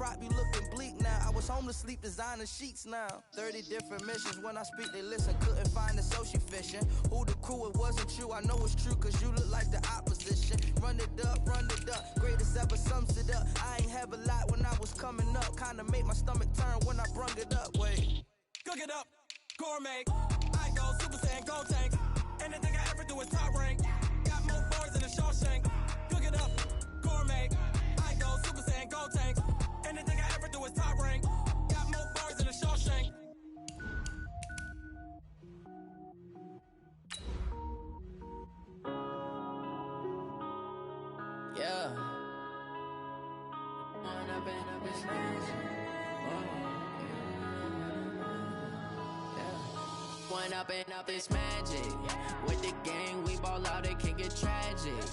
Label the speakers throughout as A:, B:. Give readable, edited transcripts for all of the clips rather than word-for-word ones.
A: prop be looking bleak now. I was home to sleep, designing sheets now. 30 different missions, when I speak they listen. Couldn't find the social fishing. Who the crew, it wasn't you. I know it's true, cause you look like the opposition. Run it up, greatest ever sums it up. I ain't have a lot when I was coming up. Kinda made my stomach turn when I brung it up. Wait, cook it up, gourmet. I go Super Saiyan, gold tank. Anything I ever do is top rank. Got more bars than a Shawshank. Cook it up, gourmet. I go Super Saiyan, gold tank. Anything I ever do is top rank. Got more bars than a Shawshank. Yeah. One up and up is magic. With the gang, we ball out, it can get tragic.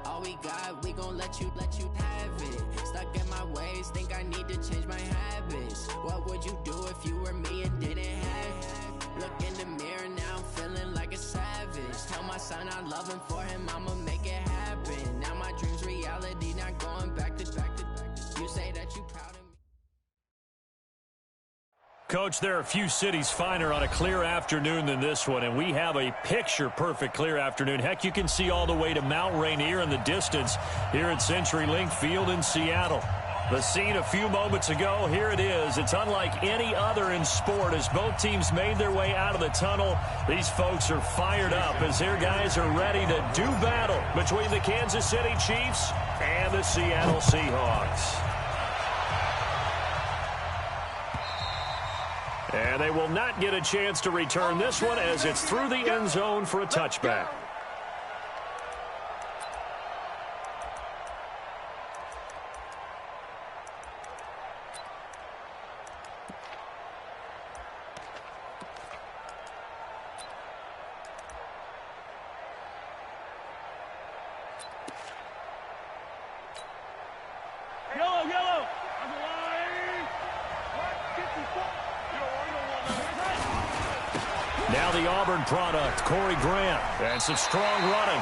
A: All we got, we gon' let you have it. Stuck in my ways, think I need to change my habits. What would you do if you were me and didn't have it? Look in the mirror, now I'm feeling like a savage. Tell my son I love him, for him I'ma make it happen. Now my dream's reality, not going back to. You say that you proud of me.
B: Coach, there are a few cities finer on a clear afternoon than this one, and we have a picture-perfect clear afternoon. Heck, you can see all the way to Mount Rainier in the distance here at CenturyLink Field in Seattle. The scene a few moments ago, here it is. It's unlike any other in sport as both teams made their way out of the tunnel. These folks are fired up as their guys are ready to do battle between the Kansas City Chiefs and the Seattle Seahawks. And they will not get a chance to return this one as it's through the end zone for a touchback. Now the Auburn product, Corey Grant. And some strong running.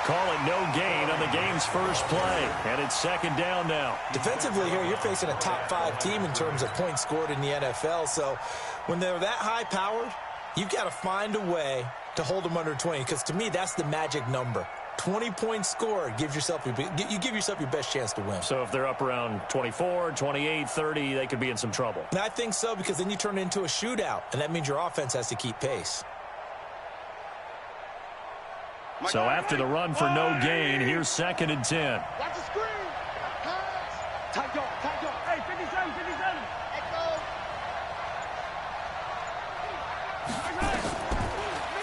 B: Call it no gain on the game's first play. And it's second down now.
C: Defensively here, you're facing a top-5 team in terms of points scored in the NFL. So when they're that high-powered, you've got to find a way to hold them under 20. Because to me, that's the magic number. 20 points scored, you give yourself your best chance to win.
B: So if they're up around 24, 28, 30, they could be in some trouble.
C: And I think so, because then you turn it into a shootout, and that means your offense has to keep pace.
B: So after the run for no gain, here's second and 10.
D: Watch the screen. Pass. Tight go. Hey, 57, 57.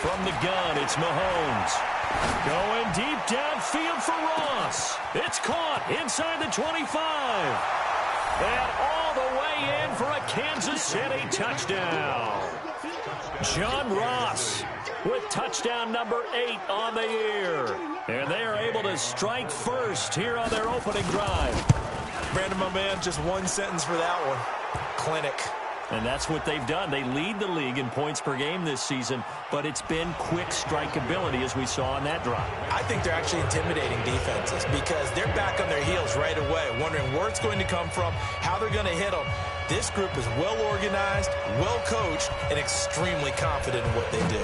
B: From the gun, it's Mahomes. Going deep downfield for Ross. It's caught inside the 25. And all the way in for a Kansas City touchdown. John Ross with touchdown number 8 on the year. And they are able to strike first here on their opening drive.
C: Brandon, my man, just one sentence for that one. Clinic.
B: And that's what they've done. They lead the league in points per game this season, but it's been quick strikeability as we saw on that drive.
C: I think they're actually intimidating defenses because they're back on their heels right away, wondering where it's going to come from, how they're going to hit them. This group is well organized, well coached, and extremely confident in what they do.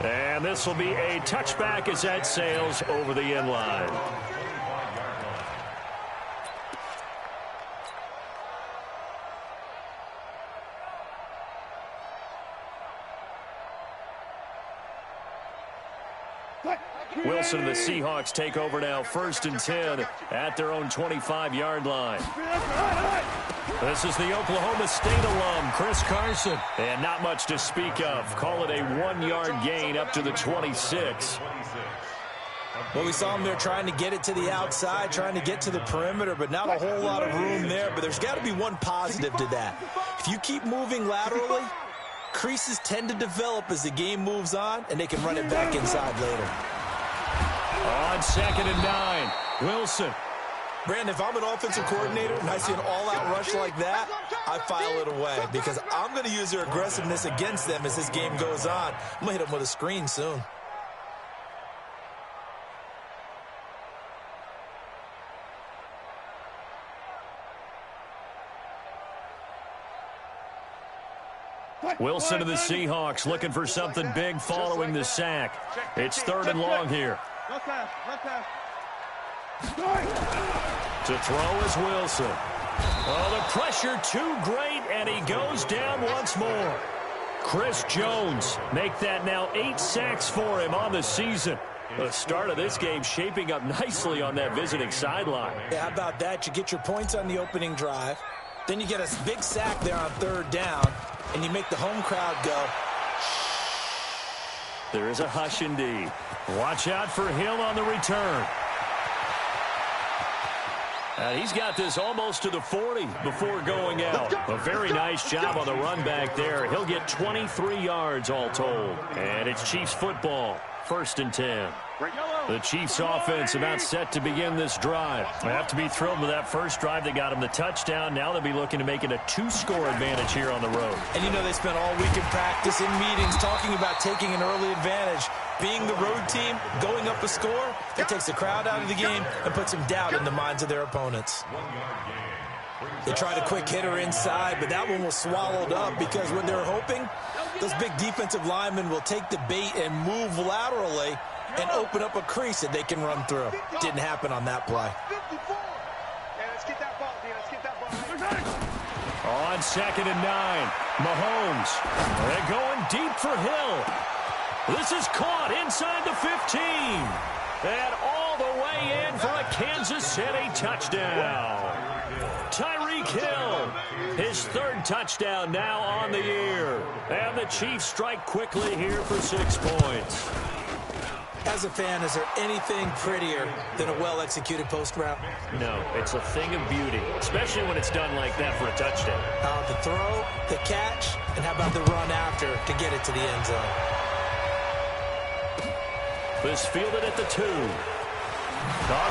B: And this will be a touchback as that sails over the end line. Wilson and the Seahawks take over now, 1st and 10 at their own 25-yard line. This is the Oklahoma State alum, Chris Carson. And not much to speak of. Call it a 1-yard gain up to the 26.
C: Well, we saw him there trying to get it to the outside, trying to get to the perimeter, but not a whole lot of room there. But there's got to be one positive to that. If you keep moving laterally, creases tend to develop as the game moves on, and they can run it back inside later.
B: On 2nd and 9, Wilson.
C: Brandon, if I'm an offensive coordinator and I see an all-out rush like that, I file it away because I'm going to use their aggressiveness against them as this game goes on. I'm going to hit them with a screen soon.
B: Wilson to the Seahawks looking for something big following the sack. It's 3rd and long here. To throw is Wilson. Oh, the pressure too great, and he goes down once more. Chris Jones make that now 8 sacks for him on the season. The start of this game shaping up nicely on that visiting sideline.
C: Yeah, how about that? You get your points on the opening drive. Then you get a big sack there on 3rd down, and you make the home crowd go.
B: There is a hush indeed. Watch out for Hill on the return. He's got this almost to the 40 before going out. A very nice job on the run back there. He'll get 23 yards all told. And it's Chiefs football. 1st and 10. The Chiefs offense about set to begin this drive. They have to be thrilled with that first drive. They got him the touchdown. Now they'll be looking to make it a 2-score advantage here on the road.
C: And you know they spent all week in practice, in meetings, talking about taking an early advantage. Being the road team, going up a score, that takes the crowd out of the game and puts some doubt in the minds of their opponents. They tried a quick hitter inside, but that one was swallowed up because when they're hoping, those big defensive linemen will take the bait and move laterally and open up a crease that they can run through. Didn't happen on that play.
B: On 2nd and 9, Mahomes. They're going deep for Hill. This is caught inside the 15. And all the way in for a Kansas City touchdown. Tyreek Hill, his 3rd touchdown now on the year. And the Chiefs strike quickly here for 6 points.
C: As a fan, is there anything prettier than a well-executed post route?
B: No, it's a thing of beauty, especially when it's done like that for a touchdown.
C: The throw, the catch, and how about the run after to get it to the end zone?
B: This fielded at the 2. Oh,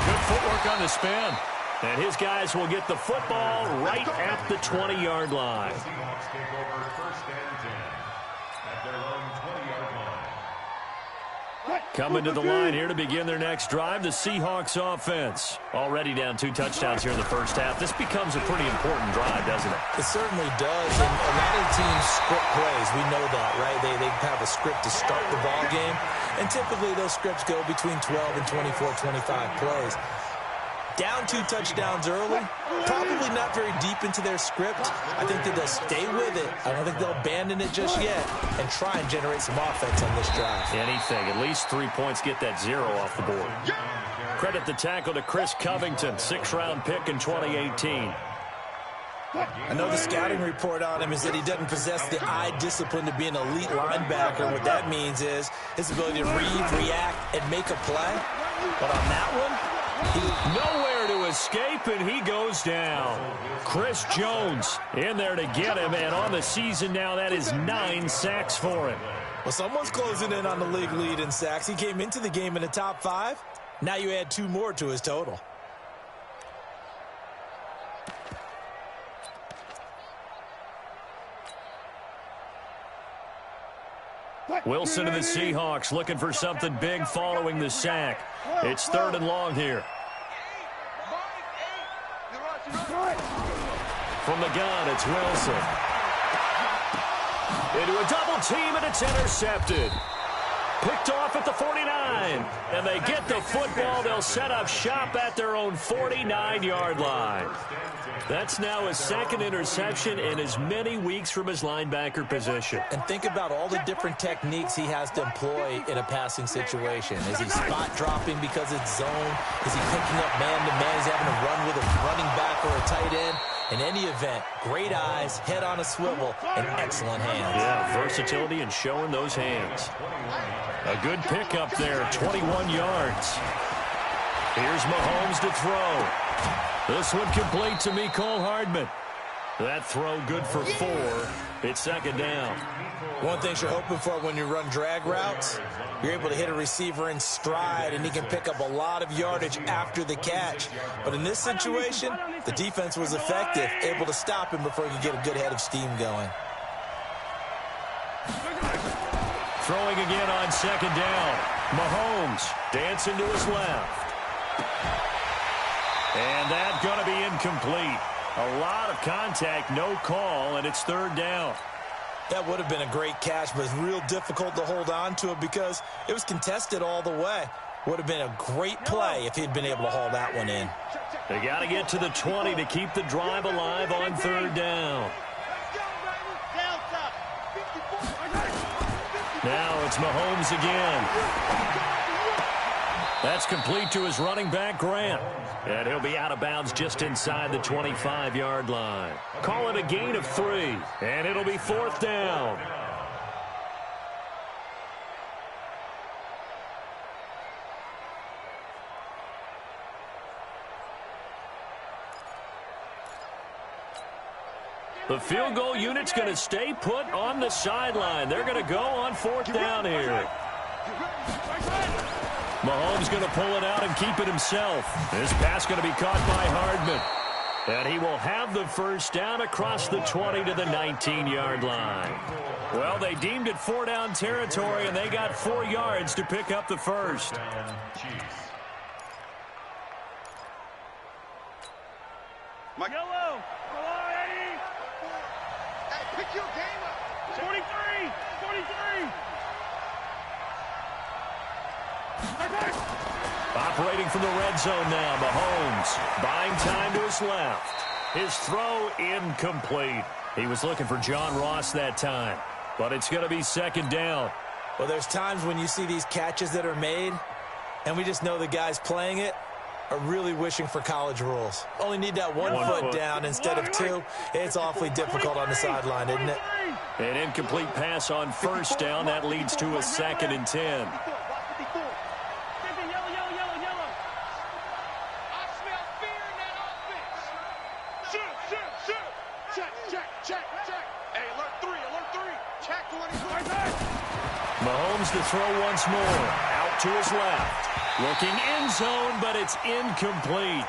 B: good footwork on the spin. And his guys will get the football right at the 20-yard line. Coming to the line here to begin their next drive, the Seahawks offense. Already down 2 touchdowns here in the first half. This becomes a pretty important drive, doesn't it?
C: It certainly does. And a lot of teams script plays. We know that, right? They have a script to start the ball game. And typically those scripts go between 12 and 24, 25 plays. Down 2 touchdowns early, probably not very deep into their script. I think that they'll stay with it. I don't think they'll abandon it just yet and try and generate some offense on this drive.
B: Anything. At least 3 points, get that 0 off the board. Credit the tackle to Chris Covington, 6th-round pick in 2018.
C: I know the scouting report on him is that he doesn't possess the eye discipline to be an elite linebacker. What that means is his ability to read, react, and make a play. But on that one,
B: nowhere to escape, and he goes down. Chris Jones in there to get him, and on the season now, that is 9 sacks for him.
C: Well, someone's closing in on the league lead in sacks. He came into the game in the top 5. Now you add 2 more to his total.
B: Wilson and the Seahawks looking for something big following the sack. It's 3rd and long here. From the gun, it's Wilson. Into a double team, and it's intercepted. Picked off at the 49. And they get the football. They'll set up shop at their own 49-yard line. That's now his 2nd interception in as many weeks from his linebacker position.
C: And think about all the different techniques he has to employ in a passing situation. Is he spot dropping because it's zone? Is he picking up man-to-man? Is he having to run with a running back or a tight end? In any event, great eyes, head on a swivel, and excellent hands.
B: Yeah, versatility and showing those hands. A good pickup there, 21 yards. Here's Mahomes to throw. This one complete to Mecole Hardman. That throw good for 4. It's 2nd down.
C: One thing you're hoping for when you run drag routes, you're able to hit a receiver in stride, and he can pick up a lot of yardage after the catch. But in this situation, the defense was effective, able to stop him before he could get a good head of steam going.
B: Throwing again on 2nd down. Mahomes dancing to his left. And that's going to be incomplete. A lot of contact, no call, and it's 3rd down.
C: That would have been a great catch, but it's real difficult to hold on to it because it was contested all the way. Would have been a great play if he'd been able to haul that one in.
B: They got to get to the 20 to keep the drive alive on third down. Now it's Mahomes again. That's complete to his running back, Grant. And he'll be out of bounds just inside the 25-yard line. Call it a gain of 3, and it'll be fourth down. The field goal unit's going to stay put on the sideline. They're going to go on fourth down here. Mahomes going to pull it out and keep it himself. This pass going to be caught by Hardman. And he will have the first down across the 20 to the 19-yard line. Well, they deemed it four-down territory, and they got 4 yards to pick up the first.
D: Yellow. Come on, Eddie. Hey, pick your game up. 43. 43.
B: Operating from the red zone now, Mahomes buying time to his left. His throw incomplete. He was looking for John Ross that time, but it's going to be second down.
C: Well, there's times when you see these catches that are made, and we just know the guys playing it are really wishing for college rules. Only need that one foot down instead of 2. It's awfully difficult on the sideline, isn't it?
B: An incomplete pass on first down. That leads to a 2nd and 10. Mahomes to throw once more. Out to his left. Looking end zone, but it's incomplete.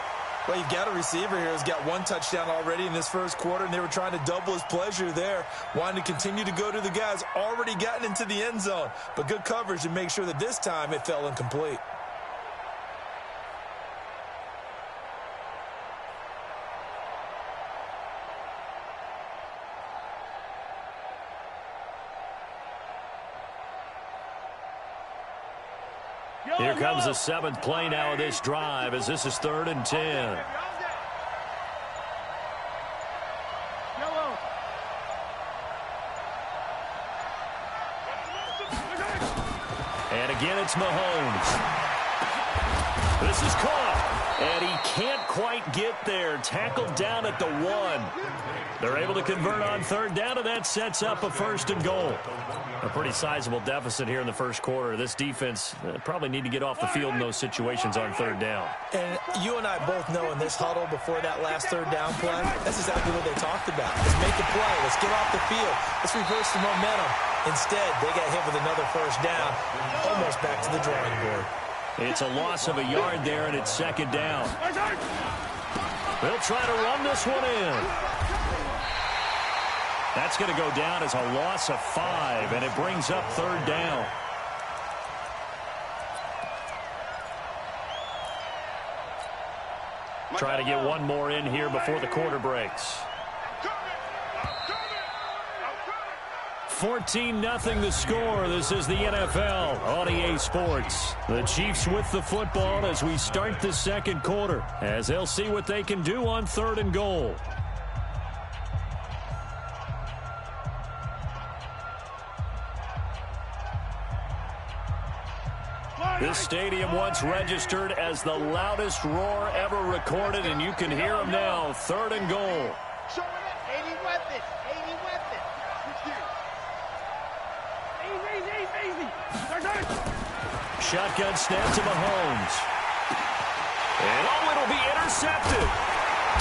C: Well, you've got a receiver here who's got 1 touchdown already in this first quarter, and they were trying to double his pleasure there, wanting to continue to go to the guys already gotten into the end zone. But good coverage to make sure that this time it fell incomplete.
B: Here comes the 7th play now of this drive as this is 3rd and 10. And again, it's Mahomes. This is caught, and he can't quite get there. Tackled down at the 1. They're able to convert on third down, and that sets up a 1st and goal. A pretty sizable deficit here in the first quarter. This defense probably need to get off the field in those situations on third down.
C: And you and I both know in this huddle before that last third down play, that's exactly what they talked about. Let's make a play. Let's get off the field. Let's reverse the momentum. Instead, they got hit with another first down, almost back to the drawing board.
B: It's a loss of a yard there, and it's 2nd down. They'll try to run this one in. That's going to go down as a loss of 5, and it brings up 3rd down. Trying to get one more in here before the quarter breaks. 14-0 the score. This is the NFL on EA Sports. The Chiefs with the football as we start the second quarter, as they'll see what they can do on 3rd and goal. This stadium once registered as the loudest roar ever recorded, and you can hear them now. 3rd and goal.
D: Showing up 80 weapons. 80 weapons. Easy.
B: Shotgun snap to Mahomes. And it'll be intercepted.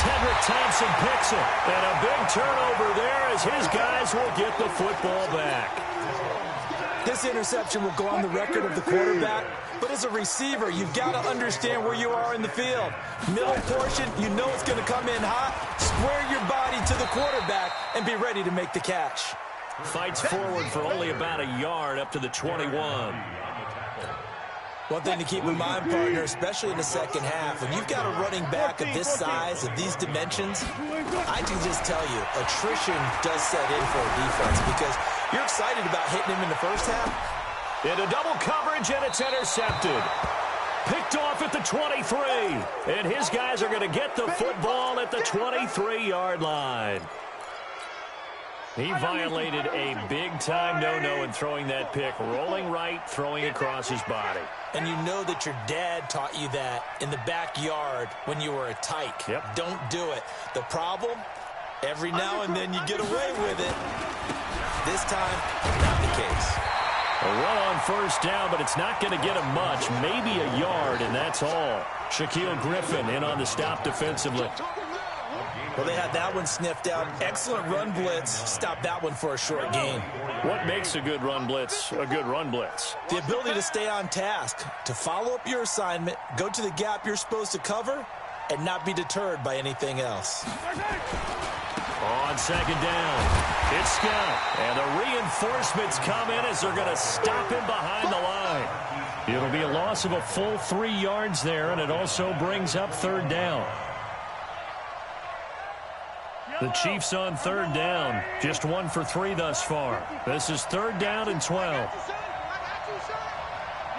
B: Tedrick Thompson picks it. And a big turnover there as his guys will get the football back.
C: This interception will go on the record of the quarterback, but as a receiver, you've got to understand where you are in the field. Middle portion, you know it's going to come in hot. Square your body to the quarterback and be ready to make the catch.
B: Fights forward for only about a yard up to the 21.
C: One thing to keep in mind, partner, especially in the second half, when you've got a running back of this size, of these dimensions, I can just tell you, attrition does set in for a defense because you're excited about hitting him in the first half.
B: Into double coverage, and it's intercepted. Picked off at the 23, and his guys are going to get the football at the 23-yard line. He violated a big-time no-no in throwing that pick, rolling right, throwing across his body.
C: And you know that your dad taught you that in the backyard when you were a tyke.
B: Yep.
C: Don't do it. The problem, every now and then you get away with it. This time, not the case.
B: A run on first down, but it's not going to get him much. Maybe a yard, and that's all. Shaquille Griffin in on the stop defensively.
C: Well, they had that one sniffed out. Excellent run blitz. Stop that one for a short gain.
B: What makes a good run blitz a good run blitz?
C: The ability to stay on task, to follow up your assignment, go to the gap you're supposed to cover, and not be deterred by anything else.
B: On second down, it's Scott. And the reinforcements come in as they're going to stop him behind the line. It'll be a loss of a full 3 yards there, and it also brings up third down. The Chiefs on third down, just 1 for 3 thus far. This is third down and 12.
D: He's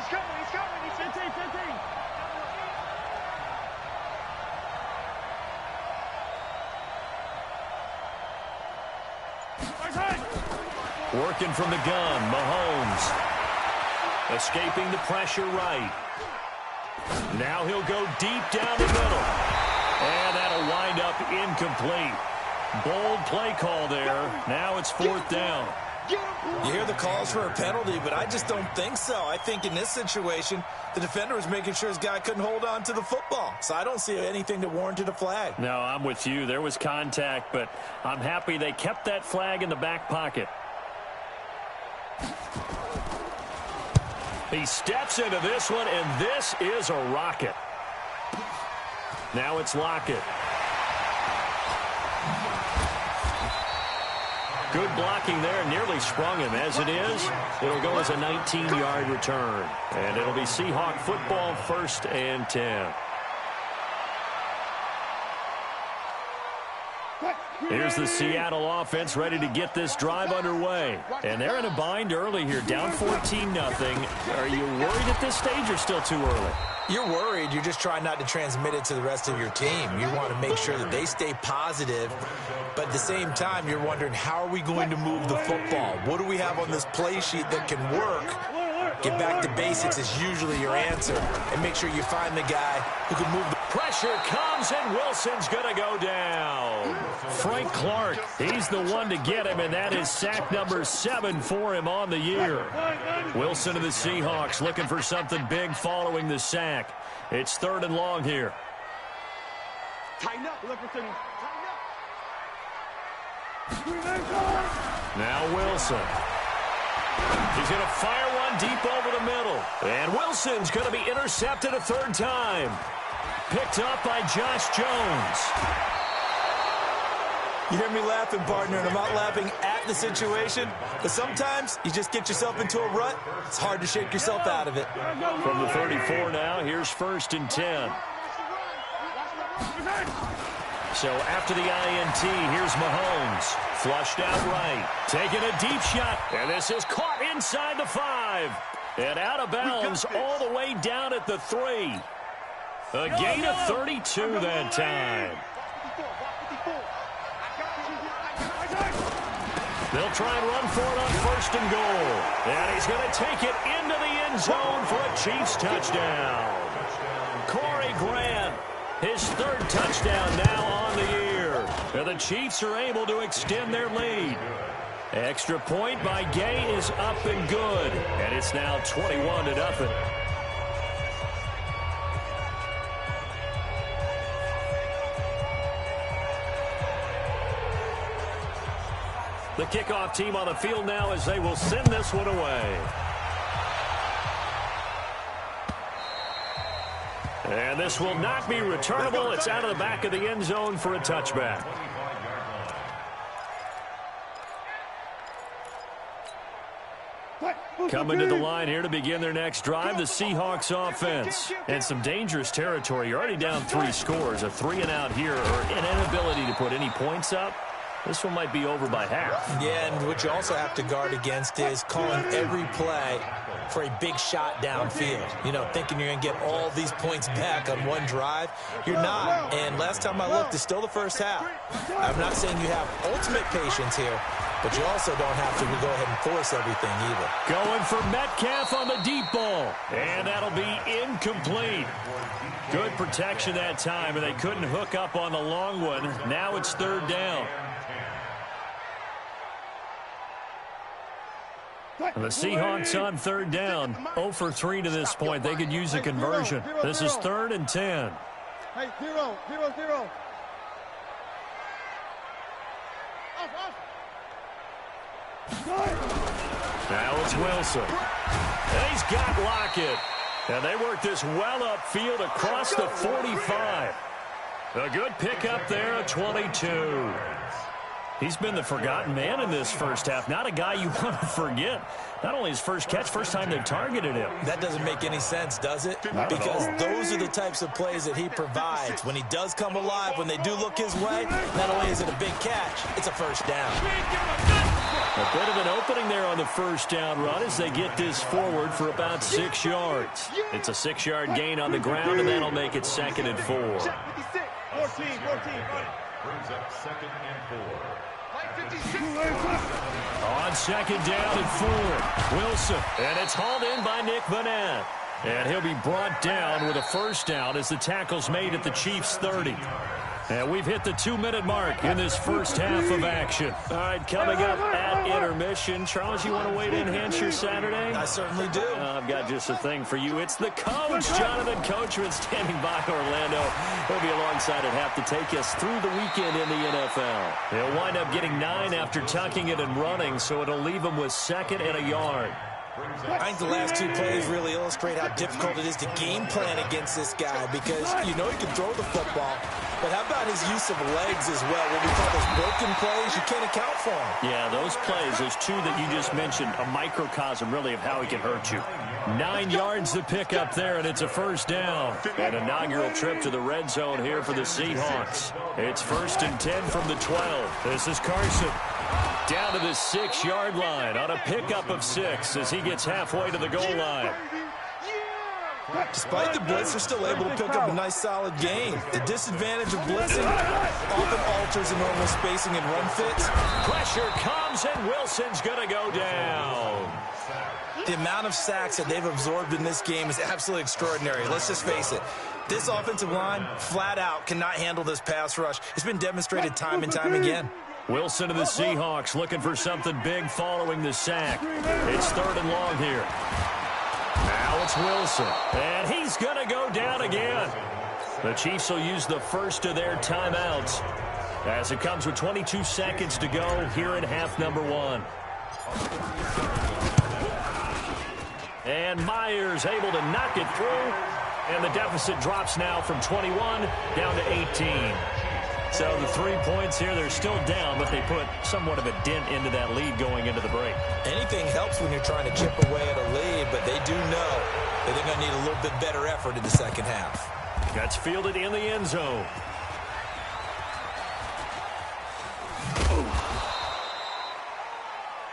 D: coming. He's 15.
B: Working from the gun, Mahomes. Escaping the pressure right. Now he'll go deep down the middle. And that'll wind up incomplete. Bold play call there. Now it's fourth down.
C: You hear the calls for a penalty, but I just don't think so. I think in this situation, the defender was making sure his guy couldn't hold on to the football. So I don't see anything that warranted a flag.
B: No, I'm with you. There was contact, but I'm happy they kept that flag in the back pocket. He steps into this one, and this is a rocket. Now it's Lockett. Good blocking there, nearly sprung him. As it is, it'll go as a 19-yard return. And it'll be Seahawk football, 1st and 10. Here's the Seattle offense ready to get this drive underway. And they're in a bind early here, down 14-0. Are you worried at this stage or still too early?
C: You're worried. You're just trying not to transmit it to the rest of your team. You want to make sure that they stay positive. But at the same time, you're wondering, how are we going to move the football? What do we have on this play sheet that can work? Get back to basics is usually your answer. And make sure you find the guy who can move the
B: pressure comes, and Wilson's going to go down. Frank Clark, he's the one to get him, and that is sack number 7 for him on the year. Wilson of the Seahawks looking for something big following the sack. It's 3rd and long here.
D: Tighten up.
B: Now Wilson. He's going to fire one deep over the middle. And Wilson's going to be intercepted a 3rd time. Picked up by Josh Jones.
C: You hear me laughing, partner, and I'm not laughing at the situation, but sometimes you just get yourself into a rut. It's hard to shake yourself out of it.
B: From the 34 now, here's 1st and 10. So after the INT, here's Mahomes. Flushed out right. Taking a deep shot. And this is caught inside the 5. And out of bounds all the way down at the 3. A gain of 32 that time. They'll try and run for it on 1st and goal. And he's going to take it into the end zone for a Chiefs touchdown. Corey Grant, his 3rd touchdown now on the year. And the Chiefs are able to extend their lead. Extra point by Gay is up and good. And it's now 21-0. The kickoff team on the field now as they will send this one away. And this will not be returnable. It's out of the back of the end zone for a touchback. Coming to the line here to begin their next drive, the Seahawks offense. And some dangerous territory. You're already down 3 scores. A 3-and-out here, or an inability to put any points up. This one might be over by half.
C: Yeah, and what you also have to guard against is calling every play for a big shot downfield. You know, thinking you're going to get all these points back on one drive. You're not. And last time I looked, it's still the first half. I'm not saying you have ultimate patience here, but you also don't have to go ahead and force everything either.
B: Going for Metcalf on the deep ball. And that'll be incomplete. Good protection that time, and they couldn't hook up on the long one. Now it's 3rd down. And the Seahawks on 3rd down, 0 for 3 to this point. They could use a conversion. This is 3rd and 10.
D: Hey, 0, 0, 0.
B: Now it's Wilson. And he's got Lockett. And they work this well upfield across the 45. A good pickup there at 22. He's been the forgotten man in this first half. Not a guy you want to forget. Not only his first catch, first time they targeted him.
C: That doesn't make any sense, does it? Because those are the types of plays that he provides. When he does come alive, when they do look his way, not only is it a big catch, it's a first down.
B: A bit of an opening there on the first down run as they get this forward for about 6 yards. It's a 6-yard gain on the ground, and that'll make it 2nd and 4.
D: 14, 14.
E: Brings up 2nd and 4.
B: On 2nd down and 4, Wilson. And it's hauled in by Nick Vanette. And he'll be brought down with a first down as the tackle's made at the Chiefs' 30. And we've hit the 2-minute mark in this first half of action. All right, coming up at intermission. Charles, you want to wait to enhance your Saturday?
C: I certainly do.
B: I've got just a thing for you. It's the coach, Jonathan Coachman, standing by Orlando. He'll be alongside at half to take us through the weekend in the NFL. He'll wind up getting 9 after tucking it and running, so it'll leave him with 2nd and a yard.
C: I think the last 2 plays really illustrate how difficult it is to game plan against this guy because you know he can throw the football, but how about his use of legs as well? What we call those broken plays, you can't account for them.
B: Yeah, those plays, those 2 that you just mentioned, a microcosm really of how he can hurt you. 9 yards to pick up there, and it's a first down. An inaugural trip to the red zone here for the Seahawks. It's 1st and 10 from the 12. This is Carson. Down to the 6-yard line on a pickup of 6 as he gets halfway to the goal line.
C: Despite the blitz, they're still able to pick up a nice solid gain. The disadvantage of blitzing often alters the normal spacing and run fits.
B: Pressure comes, and Wilson's going to go down.
C: The amount of sacks that they've absorbed in this game is absolutely extraordinary. Let's just face it. This offensive line, flat out, cannot handle this pass rush. It's been demonstrated time and time again.
B: Wilson and the Seahawks looking for something big following the sack. It's 3rd and long here. Now it's Wilson, and he's going to go down again. The Chiefs will use the first of their timeouts as it comes with 22 seconds to go here in half number 1. And Myers able to knock it through, and the deficit drops now from 21 down to 18. So the 3 points here, they're still down, but they put somewhat of a dent into that lead going into the break.
C: Anything helps when you're trying to chip away at a lead, but they do know that they're going to need a little bit better effort in the second half.
B: That's fielded in the end zone.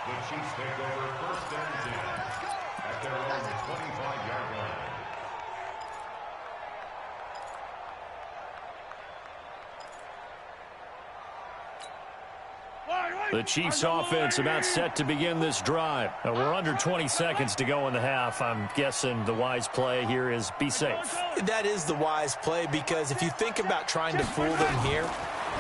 E: The Chiefs take over 1st and 10 at their own 25-yard line.
B: The Chiefs offense about set to begin this drive. We're under 20 seconds to go in the half. I'm guessing the wise play here is be safe.
C: That is the wise play because if you think about trying to fool them here,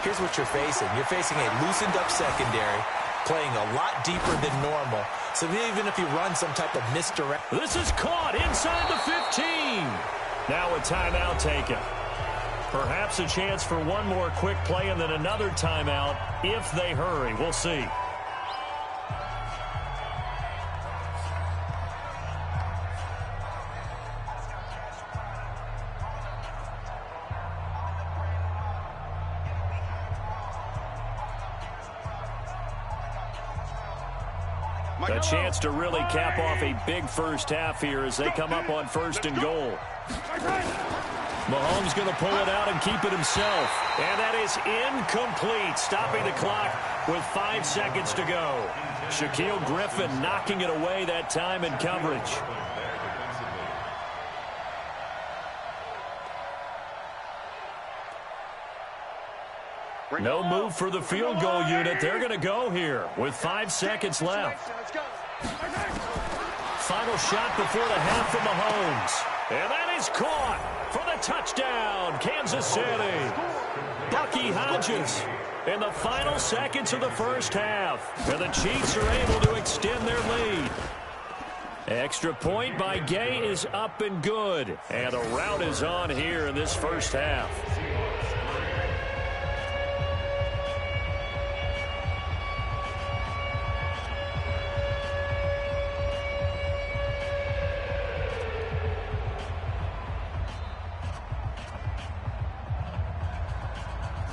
C: here's what you're facing. You're facing a loosened up secondary, playing a lot deeper than normal. So even if you run some type of misdirect.
B: This is caught inside the 15. Now a timeout taken. Perhaps a chance for one more quick play and then another timeout if they hurry. We'll see. A chance to really cap off a big first half here as they come up on 1st and goal. Mahomes going to pull it out and keep it himself. And that is incomplete, stopping the clock with 5 seconds to go. Shaquille Griffin knocking it away that time in coverage. No move for the field goal unit. They're going to go here with 5 seconds left. Final shot before the half from Mahomes. And that is caught for the touchdown, Kansas City. Bucky Hodges in the final seconds of the first half. And the Chiefs are able to extend their lead. Extra point by Gay is up and good. And a rout is on here in this first half.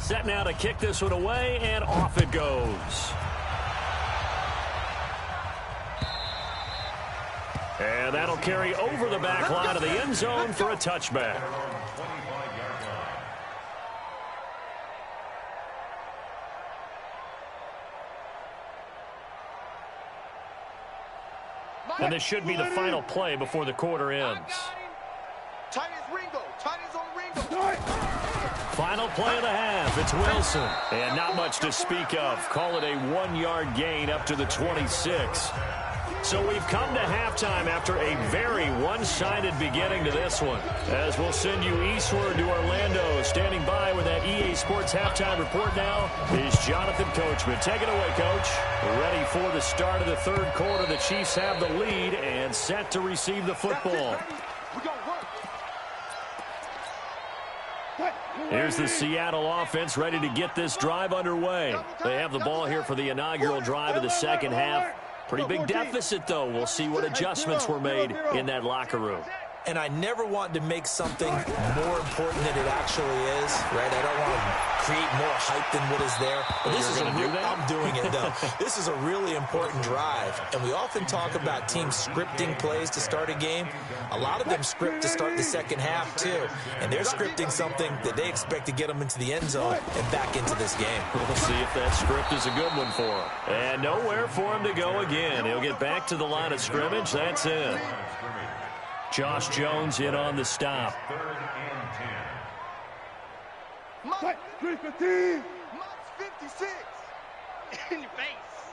B: Set now to kick this one away, and off it goes. And that'll carry over the back line of the end zone for a touchback. And this should be the final play before the quarter ends. Final play of the half. It's Wilson. And not much to speak of. Call it a 1-yard gain up to the 26. So we've come to halftime after a very one-sided beginning to this one. As we'll send you eastward to Orlando. Standing by with that EA Sports halftime report now is Jonathan Coachman. Take it away, Coach. Ready for the start of the third quarter. The Chiefs have the lead and set to receive the football. Here's the Seattle offense ready to get this drive underway. They have the ball here for the inaugural drive of the second half. Pretty big deficit, though. We'll see what adjustments were made in that locker room.
C: And I never want to make something more important than it actually is, right? I don't want to create more hype than what is there. But this is I'm doing it, though. This is a really important drive. And we often talk about teams scripting plays to start a game. A lot of them script to start the second half, too. And they're scripting something that they expect to get them into the end zone and back into this game.
B: We'll see if that script is a good one for him. And nowhere for him to go again. He'll get back to the line of scrimmage. That's it. Josh Jones in on the stop.
E: 3rd and 10.
D: Mike 315. Mike's 56. In your face.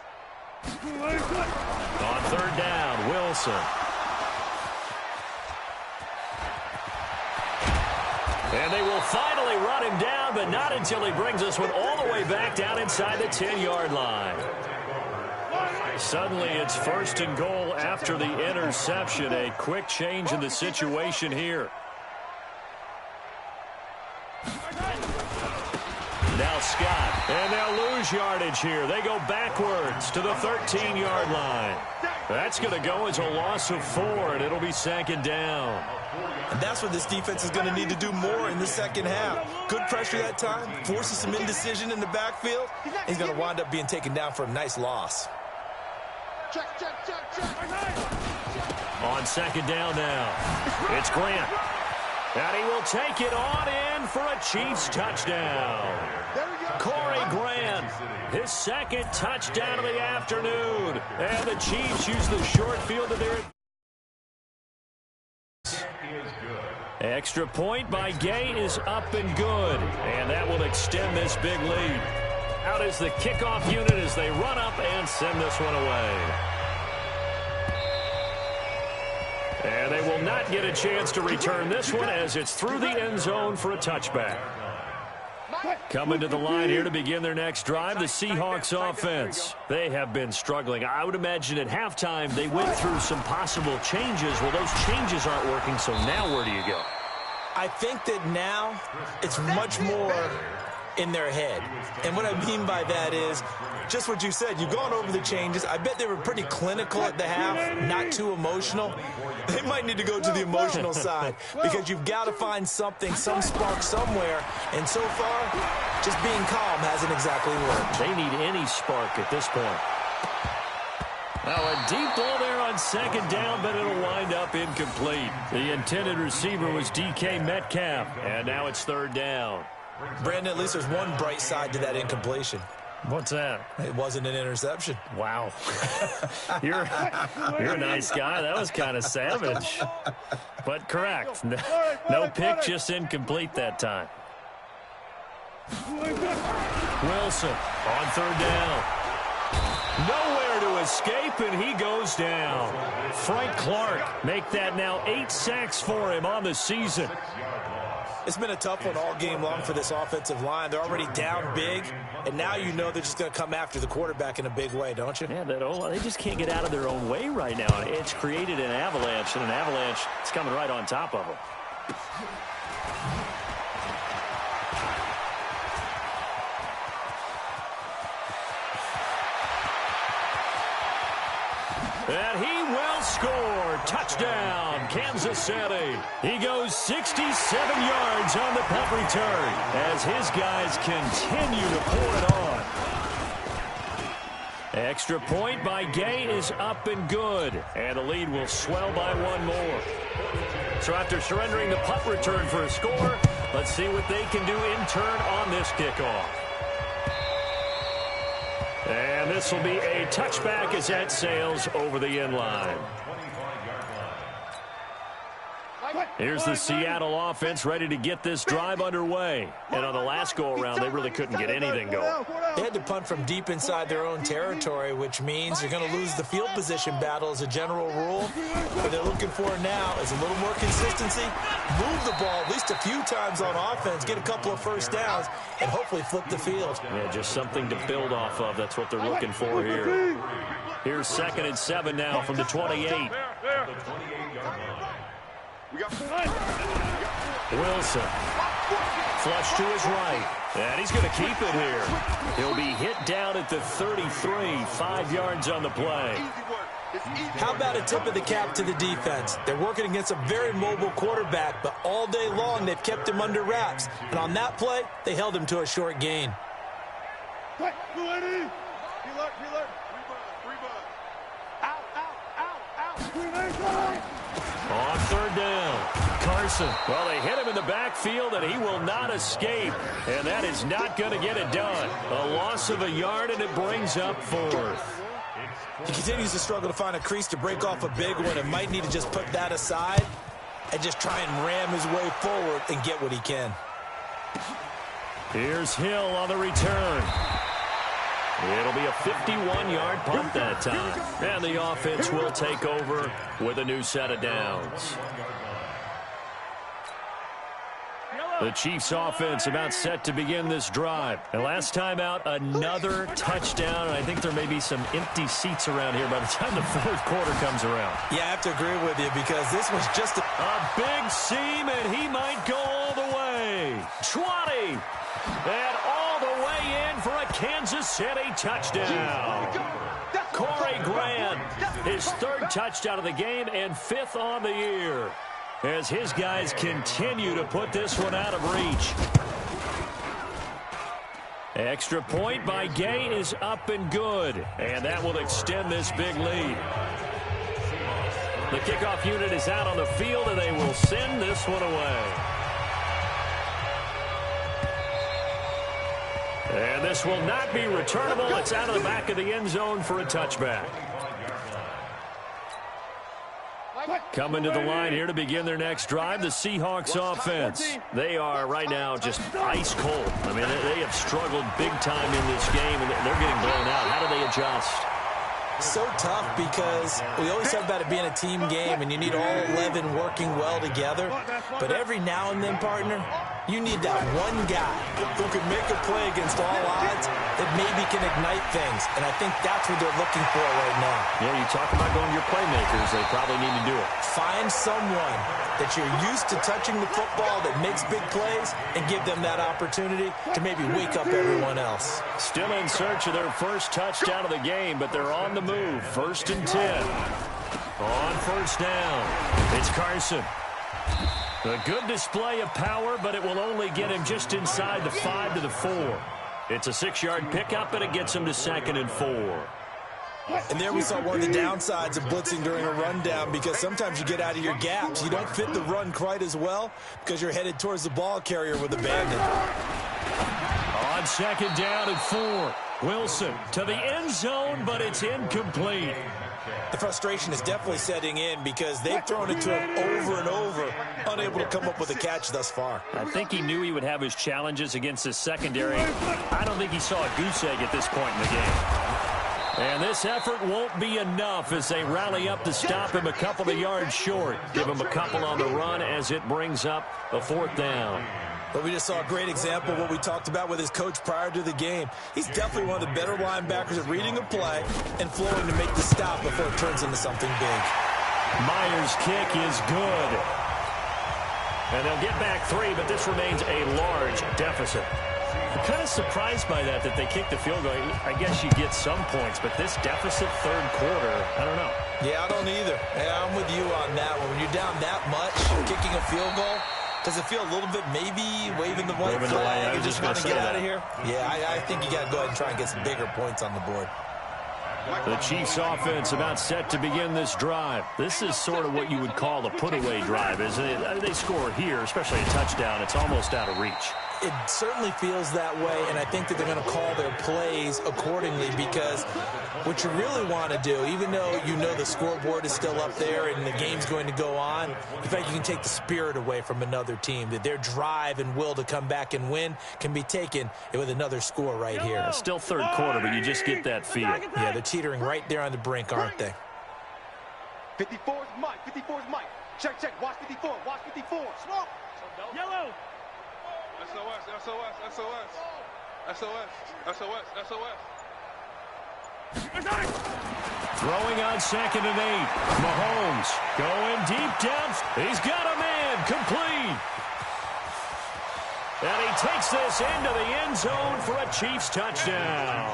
B: On 3rd down, Wilson. And they will finally run him down, but not until he brings this one all the way back down inside the 10-yard line. Suddenly it's 1st and goal after the interception. A quick change in the situation here. Now Scott, and they'll lose yardage here. They go backwards to the 13-yard line. That's going to go as a loss of 4, and it'll be 2nd down.
C: And that's what this defense is going to need to do more in the second half. Good pressure that time, forces some indecision in the backfield. He's going to wind up being taken down for a nice loss.
B: On 2nd down now, it's Grant. And he will take it on in for a Chiefs touchdown. Corey Grant, his 2nd touchdown of the afternoon. And the Chiefs use the short field to their... Extra point by Gay is up and good. And that will extend this big lead. Out is the kickoff unit as they run up and send this one away. And they will not get a chance to return this one as it's through the end zone for a touchback. Coming to the line here to begin their next drive, the Seahawks offense. They have been struggling. I would imagine at halftime they went through some possible changes. Well, those changes aren't working, so now where do you go?
C: I think that now it's much more in their head. And what I mean by that is just what you said. You've gone over the changes. I bet they were pretty clinical at the half, not too emotional. They might need to go to the emotional side because you've got to find something, some spark somewhere. And so far, just being calm hasn't exactly worked.
B: They need any spark at this point. Now a deep ball there on second down, but it'll wind up incomplete. The intended receiver was DK Metcalf, and now it's third down.
C: Brandon, at least there's one bright side to that incompletion.
B: What's that?
C: It wasn't an interception.
B: Wow. You're a nice guy. That was kind of savage. But correct. No pick, just incomplete that time. Wilson on third down. Nowhere to escape, and he goes down. Frank Clark make that now 8 sacks for him on the season.
C: It's been a tough one all game long for this offensive line. They're already down big, and now you know they're just going to come after the quarterback in a big way, don't you?
B: Yeah, they just can't get out of their own way right now. It's created an avalanche, and an avalanche is coming right on top of them. And he will score. Touchdown, Kansas City. He goes 67 yards on the punt return as his guys continue to pour it on. Extra point by Gay is up and good. And the lead will swell by one more. So after surrendering the punt return for a score, let's see what they can do in turn on this kickoff. And this will be a touchback as that sails over the end line. Here's the Seattle offense ready to get this drive underway. And on the last go-around, they really couldn't get anything going.
C: They had to punt from deep inside their own territory, which means you're going to lose the field position battle as a general rule. What they're looking for now is a little more consistency, move the ball at least a few times on offense, get a couple of first downs, and hopefully flip the field.
B: Yeah, just something to build off of. That's what they're looking for here. Here's 2nd and 7 now from the 28. Wilson. Flush to his right. And he's going to keep it here. He'll be hit down at the 33, 5 yards on the play.
C: How about a tip of the cap to the defense? They're working against a very mobile quarterback, but all day long they've kept him under wraps. And on that play, they held him to a short gain.
B: On third down, Carson. Well, they hit him in the backfield, and he will not escape. And that is not going to get it done. A loss of a yard, and it brings up 4th.
C: He continues to struggle to find a crease to break off a big one and might need to just put that aside and just try and ram his way forward and get what he can.
B: Here's Hill on the return. It'll be a 51-yard punt that time. And the offense will take over with a new set of downs. The Chiefs offense about set to begin this drive. And last time out, another touchdown. And I think there may be some empty seats around here by the time the 4th quarter comes around.
C: Yeah, I have to agree with you because this was just a
B: big seam, and he might go all the way. 20. And all the way in for a Kansas City touchdown. Corey Grant, his 3rd touchdown of the game and 5th on the year, as his guys continue to put this one out of reach. Extra point by Gay is up and good, and that will extend this big lead. The kickoff unit is out on the field, and they will send this one away. And this will not be returnable. It's out of the back of the end zone for a touchback. Coming to the line here to begin their next drive, the Seahawks offense. They are right now just ice cold. I mean, they have struggled big time in this game, and they're getting blown out. How do they adjust?
C: So tough because we always talk about it being a team game and you need all 11 working well together. But every now and then, partner, you need that one guy who can make a play against all odds that maybe can ignite things. And I think that's what they're looking for right now.
B: Yeah, you talk about going to your playmakers. They probably need to do it.
C: Find someone that you're used to touching the football that makes big plays and give them that opportunity to maybe wake up everyone else.
B: Still in search of their first touchdown of the game, but they're on the move. 1st and 10. On first down, it's Carson. A good display of power, but it will only get him just inside the 5 to the 4. It's a 6-yard pickup, and it gets him to 2nd and 4.
C: And there we saw one of the downsides of blitzing during a rundown, because sometimes you get out of your gaps. You don't fit the run quite as well because you're headed towards the ball carrier with abandon.
B: On second down and 4. Wilson to the end zone, but it's incomplete.
C: The frustration is definitely setting in because they've thrown it to him over and over, unable to come up with a catch thus far.
B: I think he knew he would have his challenges against his secondary. I don't think he saw a goose egg at this point in the game. And this effort won't be enough as they rally up to stop him a couple of yards short. Give him a couple on the run as it brings up a 4th down.
C: But we just saw a great example of what we talked about with his coach prior to the game. He's definitely one of the better linebackers at reading a play and flowing to make the stop before it turns into something big.
B: Myers' kick is good. And they'll get back 3, but this remains a large deficit. I'm kind of surprised by that they kicked the field goal. I guess you get some points, but this deficit 3rd quarter, I don't know.
C: Yeah, I don't either. Yeah, I'm with you on that one. When you're down that much, kicking a field goal, does it feel a little bit maybe waving the white flag and just want to get out of here? Yeah, I think you got to go ahead and try and get some bigger points on the board.
B: The Chiefs offense about set to begin this drive. This is sort of what you would call a put-away drive, isn't it? They score here, especially a touchdown. It's almost out of reach.
C: It certainly feels that way, and I think that they're going to call their plays accordingly, because what you really want to do, even though you know the scoreboard is still up there and the game's going to go on, in fact, you can take the spirit away from another team, that their drive and will to come back and win can be taken with another score right here.
B: It's still 3rd quarter, but you just get that feel.
C: Yeah, they're teetering right there on the brink, aren't they?
D: 54's Mike. 54's Mike. Check, check. Watch 54. Watch 54. Smoke. Yellow. SOS, SOS, SOS. SOS, SOS, SOS.
B: Throwing on 2nd and 8. Mahomes going deep down. He's got a man. Complete. And he takes this into the end zone for a Chiefs touchdown.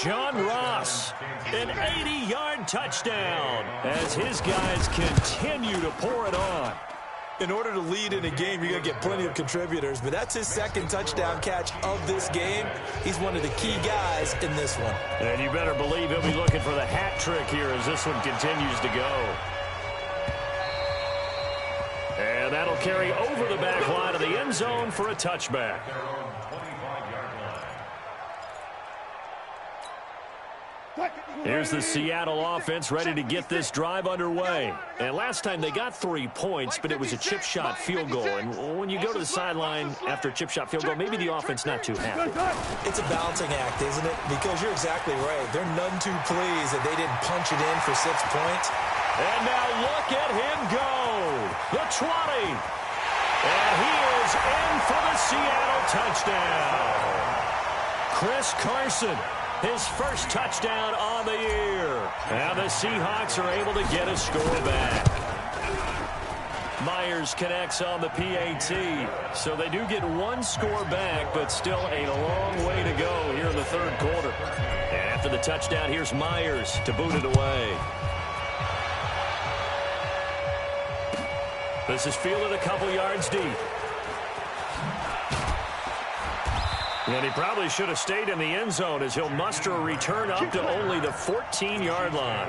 B: John Ross, an 80-yard touchdown as his guys continue to pour it on.
C: In order to lead in a game, you're going to get plenty of contributors, but that's his 2nd touchdown catch of this game. He's one of the key guys in this one.
B: And you better believe he'll be looking for the hat trick here as this one continues to go. And that'll carry over the back line of the end zone for a touchback. Here's the Seattle offense ready to get this drive underway. And last time they got 3 points, but it was a chip shot field goal. And when you go to the sideline after a chip shot field goal, maybe the offense not too happy.
C: It's a balancing act, isn't it? Because you're exactly right. They're none too pleased that they didn't punch it in for 6 points.
B: And now look at him go. The 20. And he is in for the Seattle touchdown. Chris Carson, his first touchdown on the year. And the Seahawks are able to get a score back. Myers connects on the PAT. So they do get 1 score back, but still a long way to go here in the 3rd quarter. And after the touchdown, here's Myers to boot it away. This is fielded a couple yards deep. And he probably should have stayed in the end zone as he'll muster a return up to only the 14-yard line.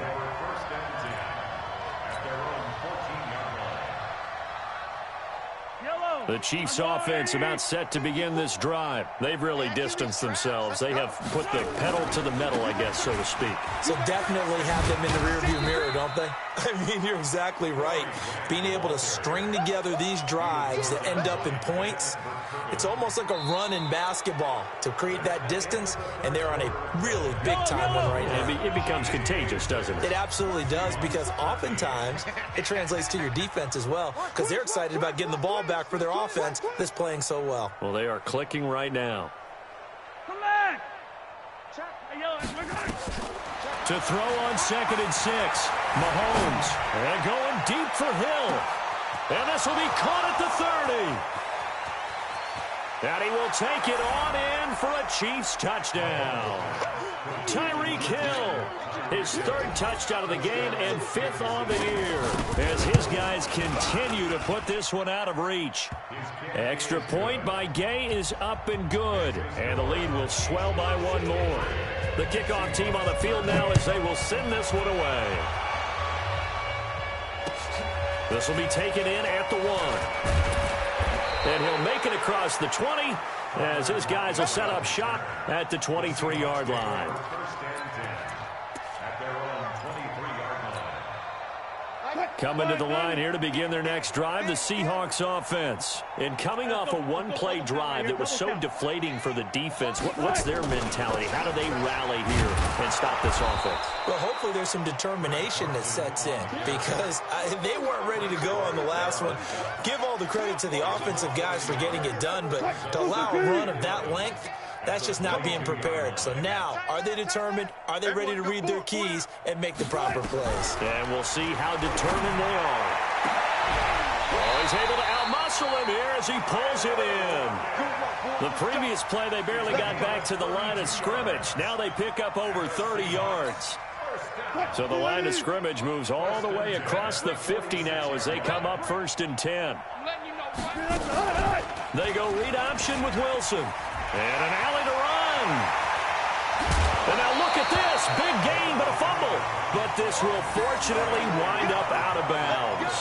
B: The Chiefs offense about set to begin this drive. They've really distanced themselves. They have put the pedal to the metal, I guess, so to speak.
C: So definitely have them in the rearview mirror, don't they? I mean, you're exactly right. Being able to string together these drives that end up in points, it's almost like a run in basketball to create that distance, and they're on a really big-time one right now.
B: It becomes contagious, doesn't it?
C: It absolutely does, because oftentimes it translates to your defense as well, because they're excited about getting the ball back for their offense that's playing so well.
B: Well, they are clicking right now.
D: Come back.
B: To throw on 2nd and 6. Mahomes. And going deep for Hill. And this will be caught at the 30. And he will take it on in for a Chiefs touchdown. Tyreek Hill, his 3rd touchdown of the game and 5th on the year as his guys continue to put this one out of reach. Extra point by Gay is up and good, and the lead will swell by 1 more. The kickoff team on the field now as they will send this one away. This will be taken in at the 1. And he'll make it across the 20 as his guys will set up shop at the 23-yard line.
E: First and 10 at their own 23-yard line.
B: Coming to the line here to begin their next drive, the Seahawks offense. And coming off a one-play drive that was so deflating for the defense, what's their mentality? How do they rally here and stop this offense?
C: Well, hopefully there's some determination that sets in because they weren't ready to go on the last one. Give all the credit to the offensive guys for getting it done, but to allow a run of that length, that's just not being prepared. So now, are they determined? Are they ready to read their keys and make the proper plays?
B: And we'll see how determined they are. Oh, he's able to outmuscle him here as he pulls it in. The previous play, they barely got back to the line of scrimmage. Now they pick up over 30 yards. So the line of scrimmage moves all the way across the 50 now as they come up 1st and 10. They go read option with Wilson. And an alley to run. And now look at this. Big gain, but a fumble. But this will fortunately wind up out of bounds.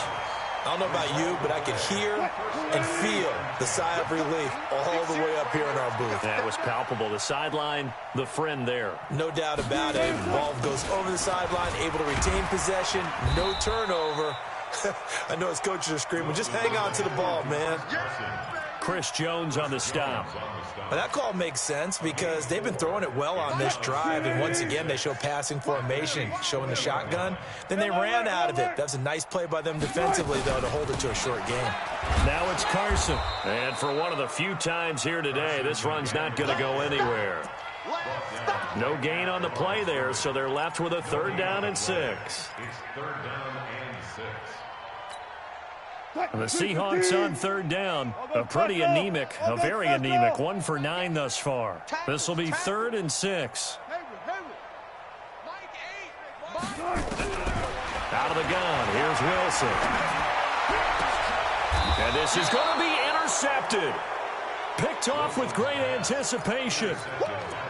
C: I don't know about you, but I could hear and feel the sigh of relief all the way up here in our booth.
B: That was palpable. The sideline, the friend there.
C: No doubt about it. Ball goes over the sideline, able to retain possession, no turnover. I know his coaches are screaming, just hang on to the ball, man.
B: Chris Jones on the stop.
C: But that call makes sense because they've been throwing it well on this drive, and once again they show passing formation, showing the shotgun. Then they ran out of it. That's a nice play by them defensively, though, to hold it to a short game.
B: Now it's Carson. And for one of the few times here today, this run's not going to go anywhere. No gain on the play there, so they're left with a 3rd down and 6.
E: It's 3rd down and 6.
B: And the Seahawks on 3rd down, a very anemic, 1 for 9 thus far. This will be 3rd and 6. Out of the gun, here's Wilson. And this is going to be intercepted. Picked off with great anticipation.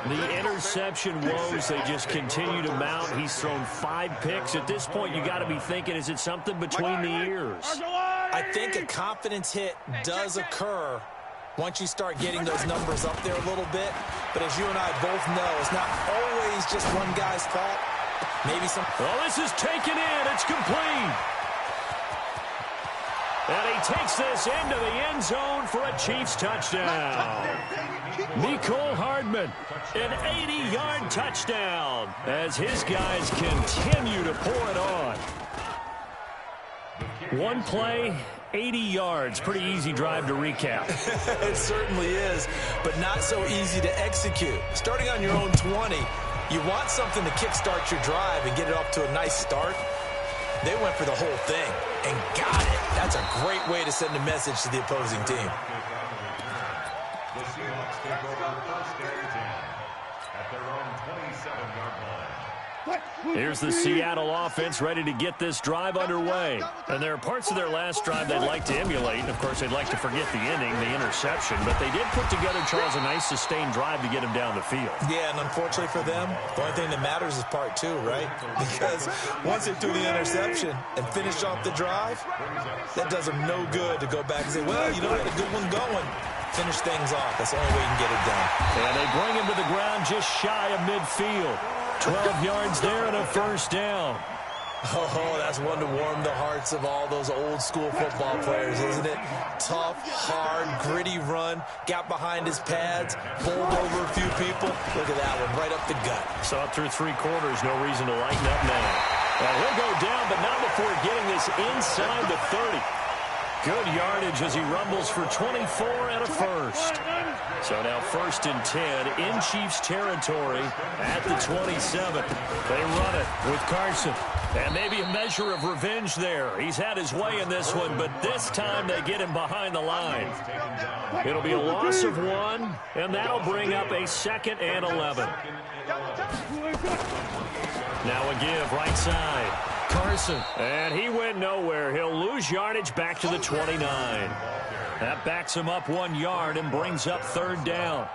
B: The interception woes, they just continue to mount. He's thrown 5 picks. At this point, you got to be thinking, is it something between the ears?
C: I think a confidence hit does occur once you start getting those numbers up there a little bit. But as you and I both know, it's not always just one guy's fault. Maybe some...
B: Well, this is taken in. It's complete. And he takes this into the end zone for a Chiefs touchdown. Mecole Hardman, an 80-yard touchdown as his guys continue to pour it on. One play, 80 yards. Pretty easy drive to recap.
C: It certainly is, but not so easy to execute. Starting on your own 20, you want something to kickstart your drive and get it off to a nice start. They went for the whole thing and got it. That's a great way to send a message to the opposing team.
E: The Seahawks take over 1st and 10 at their own 27-yard line.
B: Here's the Seattle offense ready to get this drive underway. And there are parts of their last drive they'd like to emulate. Of course, they'd like to forget the inning, the interception. But they did put together, Charles, a nice sustained drive to get him down the field.
C: Yeah, and unfortunately for them, the only thing that matters is part 2, right? Because once they threw the interception and finished off the drive, that does them no good to go back and say, well, you know, I had a good one going. Finish things off. That's the only way you can get it done.
B: And they bring him to the ground just shy of midfield. 12 yards there and a 1st down.
C: Oh, that's one to warm the hearts of all those old school football players, isn't it? Tough, hard, gritty run. Got behind his pads, bowled over a few people. Look at that one, right up the gut.
B: Saw it through 3 quarters. No reason to lighten up now. And he'll go down, but not before getting this inside the 30. Good yardage as he rumbles for 24 and a 1st. So now 1st and 10 in Chiefs territory at the 27. They run it with Carson. And maybe a measure of revenge there. He's had his way in this one, but this time they get him behind the line. It'll be a loss of 1, and that'll bring up a 2nd and 11. Now a give right side. Carson, and he went nowhere. He'll lose yardage back to the 29. That backs him up 1 yard and brings up 3rd down.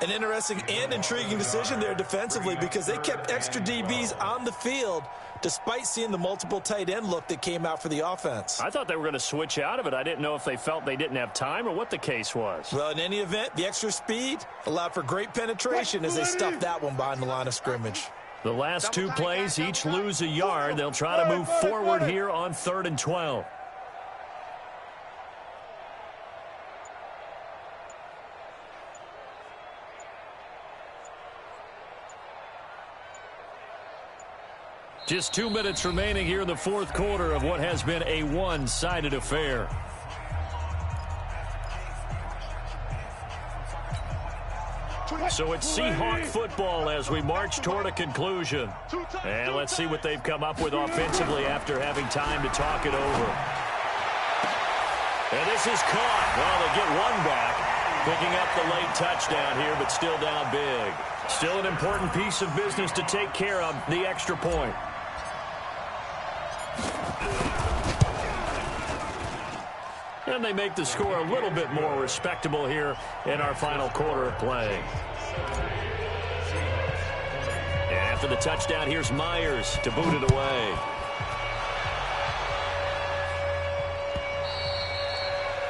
C: An interesting and intriguing decision there defensively because they kept extra DBs on the field despite seeing the multiple tight end look that came out for the offense.
B: I thought they were going to switch out of it. I didn't know if they felt they didn't have time or what the case was.
C: Well, in any event, the extra speed allowed for great penetration as they stuffed that one behind the line of scrimmage.
B: The last two plays each lose a yard. They'll try to move forward here on 3rd and 12. Just 2 minutes remaining here in the fourth quarter of what has been a one-sided affair. So it's Seahawk football as we march toward a conclusion. And let's see what they've come up with offensively after having time to talk it over. And this is caught. Well, they get one back, picking up the late touchdown here, but still down big. Still an important piece of business to take care of, the extra point. And they make the score a little bit more respectable here in our final quarter of play. And after the touchdown, here's Myers to boot it away.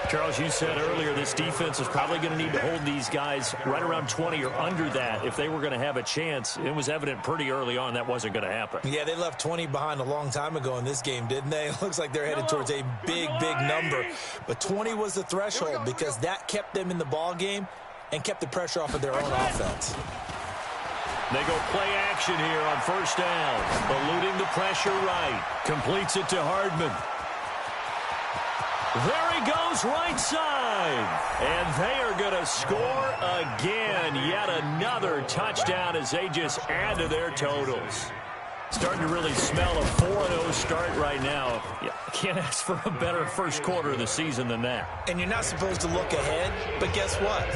B: Charles, you said earlier this defense is probably going to need to hold these guys right around 20 or under that if they were going to have a chance. It was evident pretty early on that wasn't going to happen.
C: Yeah, they left 20 behind a long time ago in this game, didn't they? It looks like they're headed towards a big, big number. But 20 was the threshold because that kept them in the ball game and kept the pressure off of their own offense.
B: They go play action here on first down. Eluding the pressure right. Completes it to Hardman. There he goes right side. And they are going to score again. Yet another touchdown as they just add to their totals. Starting to really smell a 4-0 start right now. Yeah, can't ask for a better first quarter of the season than that.
C: And you're not supposed to look ahead, but guess what?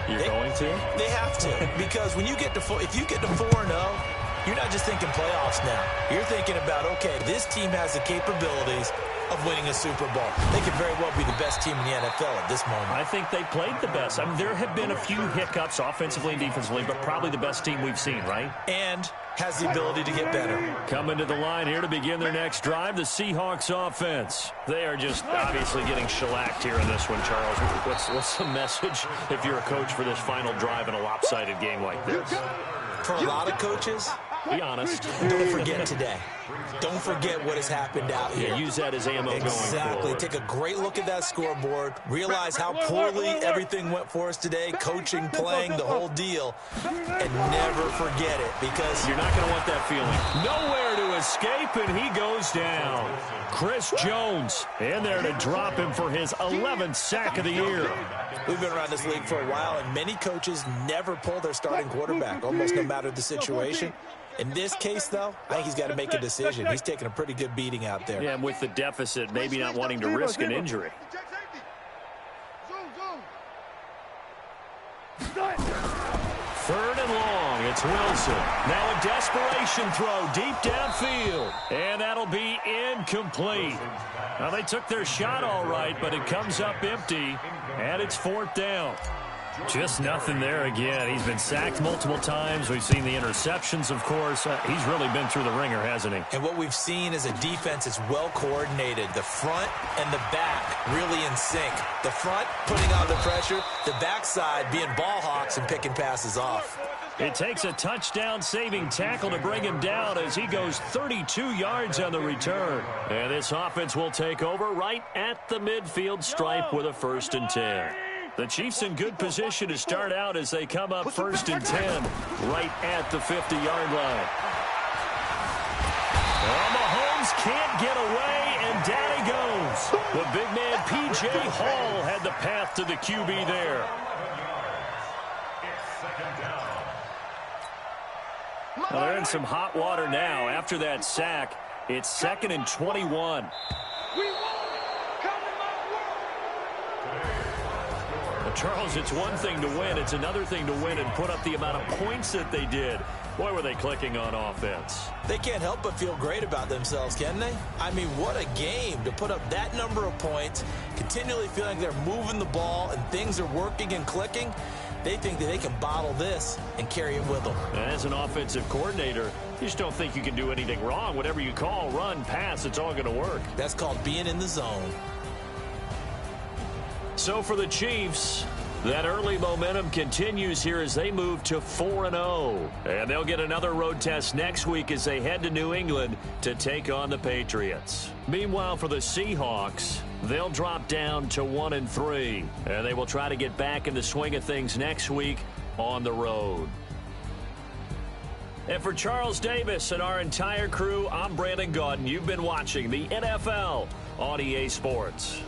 B: You're going to?
C: They have to. Because when you get to if you get to 4-0, you're not just thinking playoffs now. You're thinking about, okay, this team has the capabilities of winning a Super Bowl. They could very well be the best team in the NFL at this moment.
B: I think they played the best. I mean, there have been a few hiccups offensively and defensively, but probably the best team we've seen, right?
C: And has the ability to get better.
B: Coming to the line here to begin their next drive, the Seahawks offense. They are just obviously getting shellacked here in this one, Charles. What's the message if you're a coach for this final drive in a lopsided game like this?
C: For a lot of coaches,
B: be honest.
C: Don't forget today. Don't forget what has happened out here.
B: Yeah, use that as ammo going forward.
C: Exactly. Take a great look at that scoreboard. Realize how poorly everything went for us today. Coaching, playing, the whole deal. And never forget it because
B: you're not going to want that feeling. Nowhere to escape, and he goes down. Chris Jones in there to drop him for his 11th sack of the year.
C: We've been around this league for a while, and many coaches never pull their starting quarterback, almost no matter the situation. In this case, though, I think he's got to make a decision. He's taking a pretty good beating out there.
B: Yeah, and with the deficit, maybe not wanting to risk an injury. Third and long, it's Wilson. Now a desperation throw deep downfield. And that'll be incomplete. Now they took their shot all right, but it comes up empty. And it's fourth down. Just nothing there again. He's been sacked multiple times. We've seen the interceptions, of course. He's really been through the ringer, hasn't he?
C: And what we've seen is a defense that's well coordinated. The front and the back really in sync. The front putting on the pressure. The backside being ball hawks and picking passes off.
B: It takes a touchdown-saving tackle to bring him down as he goes 32 yards on the return. And this offense will take over right at the midfield stripe with a 1st and 10. The Chiefs in good position to start out as they come up 1st and 10 right at the 50-yard line. Well, Mahomes can't get away, and down he goes. The big man P.J. Hall had the path to the QB there. Well, they're in some hot water now. After that sack, it's 2nd and 21. Charles, it's one thing to win. It's another thing to win and put up the amount of points that they did. Boy, were they clicking on offense.
C: They can't help but feel great about themselves, can they? I mean, what a game to put up that number of points, continually feeling they're moving the ball and things are working and clicking. They think that they can bottle this and carry it with them.
B: As an offensive coordinator, you just don't think you can do anything wrong. Whatever you call, run, pass, it's all going to work.
C: That's called being in the zone.
B: So for the Chiefs, that early momentum continues here as they move to 4-0. And they'll get another road test next week as they head to New England to take on the Patriots. Meanwhile, for the Seahawks, they'll drop down to 1-3. And they will try to get back in the swing of things next week on the road. And for Charles Davis and our entire crew, I'm Brandon Gaudin. You've been watching the NFL on EA Sports.